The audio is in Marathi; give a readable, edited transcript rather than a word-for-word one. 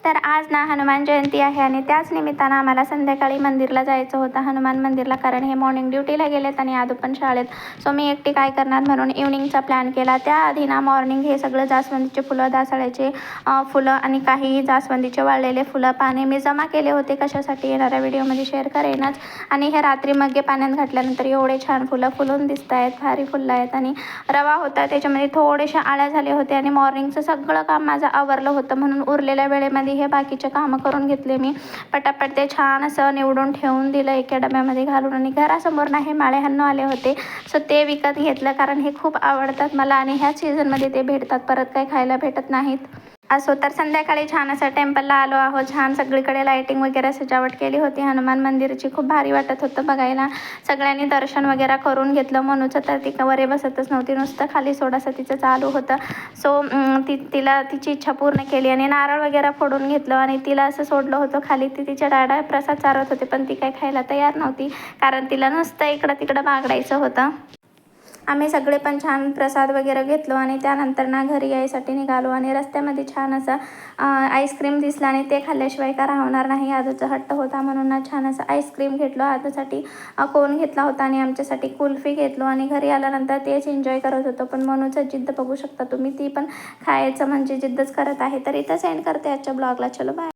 तर आज ना हनुमान जयंती आहे आणि त्याच निमित्तानं आम्हाला संध्याकाळी मंदिरला जायचं होतं, हनुमान मंदिरला, कारण हे मॉर्निंग ड्युटीला गेलेत आणि आदू पण शाळेत. सो मी एकटी काय करणार म्हणून इव्हनिंगचा प्लॅन केला. त्याआधी ना मॉर्निंग हे सगळं जास्वंदीचे फुलं, दासळ्याचे फुलं आणि काही जास्वंदीचे वाळलेले फुलं, पाने मी जमा केले होते. कशासाठी येणाऱ्या व्हिडिओमध्ये शेअर करेनच. आणि हे रात्री मग पाण्यात घातल्यानंतर एवढे छान फुलं फुलून दिसत आहेत, भारी फुलं आहेत. आणि रवा होता त्याच्यामध्ये, थोडेसे आळ्या झाले होते आणि मॉर्निंगचं सगळं काम माझं आवरलं होतं म्हणून उरलेल्या वेळेमध्ये हे बाकीचे कामं करून घेतले मी पटापट. ते छान असं निवडून ठेवून दिलं एका डब्यामध्ये घालून. आणि घरासमोर ना हे माळेहन्नू आले होते, सो ते विकत घेतलं कारण हे खूप आवडतात मला आणि ह्या सीझनमध्ये ते भेटतात, परत काही खायला भेटत नाहीत. असो तर संध्याकाळी छान असं टेम्पलला आलो आहोत. छान सगळीकडे लाईटिंग वगैरे सजावट केली होती हनुमान मंदिराची, खूप भारी वाटत होतं बघायला. सगळ्यांनी दर्शन वगैरे करून घेतलं. मनूचं तर ती वरे बसतच नव्हती, नुसतं खाली सोडासं तिचं चालू होतं. सो तिला तिची इच्छा पूर्ण केली आणि नारळ वगैरे फोडून घेतलं आणि तिला असं सोडलं होतं खाली. ती तिच्या डाळा प्रसाद चारत होते पण ती काही खायला तयार नव्हती, कारण तिला नुसतं इकडं तिकडं बागडायचं होतं. आम्ही सगळे पण छान प्रसाद वगैरे घेतलो आणि त्यानंतर ना घरी यायसाठी निघालो. आणि रस्त्यामध्ये छान असं आईस्क्रीम दिसलं आणि ते खाल्ल्याशिवाय का राहणार नाही. आजूचा हट्ट होता म्हणून ना छान असं आईस्क्रीम घेतलो. आजूसाठी कोन घेतला होता आणि आमच्यासाठी कुल्फी घेतलो. आणि घरी आल्यानंतर तेच एन्जॉय करत होतो. पण मनूचं जिद्द बघू शकता तुम्ही, ती पण खायचं म्हणजे जिद्दच करत आहे. तर इथं सेंड करते आजच्या ब्लॉगला. चलो बाय.